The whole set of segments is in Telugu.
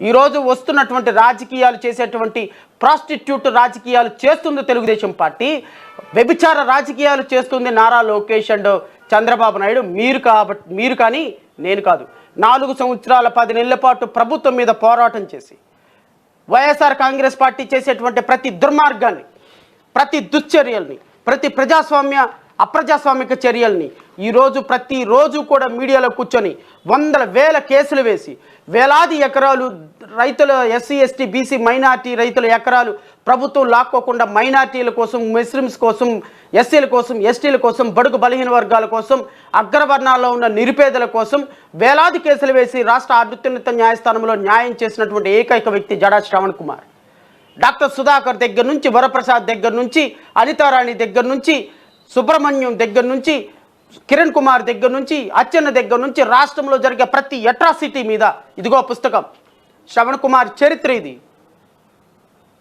ఈరోజు వస్తున్నటువంటి రాజకీయాలు చేసేటువంటి ప్రాస్టిట్యూట్ రాజకీయాలు చేస్తుంది తెలుగుదేశం పార్టీ, వ్యభిచార రాజకీయాలు చేస్తుంది నారా లోకేష్ అండ్ చంద్రబాబు నాయుడు. మీరు కానీ నేను కాదు. 4 సంవత్సరాల 10 నెలల పాటు ప్రభుత్వం మీద పోరాటం చేసి వైఎస్ఆర్ కాంగ్రెస్ పార్టీ చేసేటువంటి ప్రతి దుర్మార్గాన్ని, ప్రతి దుశ్చర్యల్ని, ప్రతి అప్రజాస్వామిక చర్యల్ని ఈరోజు ప్రతిరోజు కూడా మీడియాలో కూర్చొని వందల వేల కేసులు వేసి వేలాది ఎకరాలు రైతుల ఎస్సీ ఎస్టీ బీసీ మైనార్టీ రైతుల ఎకరాలు ప్రభుత్వం లాక్కోకుండా మైనార్టీల కోసం, ముస్లిమ్స్ కోసం, ఎస్సీల కోసం, ఎస్టీల కోసం, బడుగు బలహీన వర్గాల కోసం, అగ్రవర్ణాల్లో ఉన్న నిరుపేదల కోసం వేలాది కేసులు వేసి రాష్ట్ర అత్యున్నత న్యాయస్థానంలో న్యాయం చేసినటువంటి ఏకైక వ్యక్తి జడా శ్రవణ్ కుమార్. డాక్టర్ సుధాకర్ దగ్గర నుంచి, వరప్రసాద్ దగ్గర నుంచి, అనితారాణి దగ్గర నుంచి, సుబ్రహ్మణ్యం దగ్గర నుంచి, కిరణ్ కుమార్ దగ్గర నుంచి, అచ్చెన్న దగ్గర నుంచి రాష్ట్రంలో జరిగే ప్రతి అట్రాసిటీ మీద ఇదిగో పుస్తకం. శ్రవణ్ కుమార్ చరిత్ర ఇది.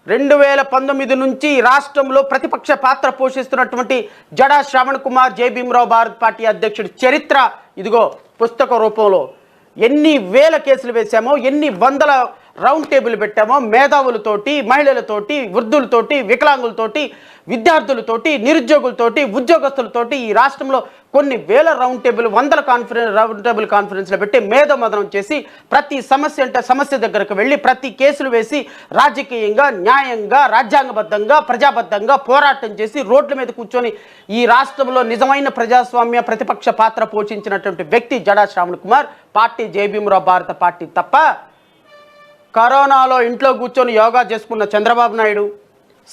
2019 నుంచి రాష్ట్రంలో ప్రతిపక్ష పాత్ర పోషిస్తున్నటువంటి జడా శ్రవణ్ కుమార్, జై భీమరావు భారత్ పార్టీ అధ్యక్షుడి చరిత్ర ఇదిగో పుస్తక రూపంలో. ఎన్ని వేల కేసులు వేసామో, ఎన్ని వందల రౌండ్ టేబుల్ పెట్టామో, మేధావులతోటి, మహిళలతోటి, వృద్ధులతోటి, వికలాంగులతోటి, విద్యార్థులతోటి, నిరుద్యోగులతోటి, ఉద్యోగస్తులతోటి ఈ రాష్ట్రంలో కొన్ని వేల రౌండ్ టేబుల్, వందల రౌండ్ టేబుల్ కాన్ఫరెన్స్లో పెట్టి మేధోమదనం చేసి ప్రతి సమస్య అంటే సమస్య దగ్గరకు వెళ్ళి ప్రతి కేసులు వేసి రాజకీయంగా, న్యాయంగా, రాజ్యాంగబద్ధంగా, ప్రజాబద్ధంగా పోరాటం చేసి రోడ్ల మీద కూర్చొని ఈ రాష్ట్రంలో నిజమైన ప్రజాస్వామ్య ప్రతిపక్ష పాత్ర పోషించినటువంటి వ్యక్తి జడా శ్రవణ్ కుమార్. పార్టీ జై భీమరావు భారత పార్టీ తప్ప కరోనాలో ఇంట్లో కూర్చొని యోగా చేసుకున్న చంద్రబాబు నాయుడు,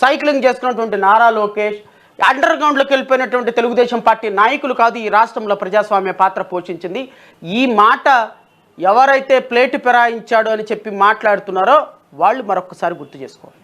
సైక్లింగ్ చేసుకున్నటువంటి నారా లోకేష్, అండర్ గ్రౌండ్లోకి వెళ్ళిపోయినటువంటి తెలుగుదేశం పార్టీ నాయకులు కాదు ఈ రాష్ట్రంలో ప్రజాస్వామ్య పాత్ర పోషించింది. ఈ మాట ఎవరైతే ప్లేటు ఫిరాయించాడు అని చెప్పి మాట్లాడుతున్నారో వాళ్ళు మరొకసారి గుర్తు చేసుకోవాలి.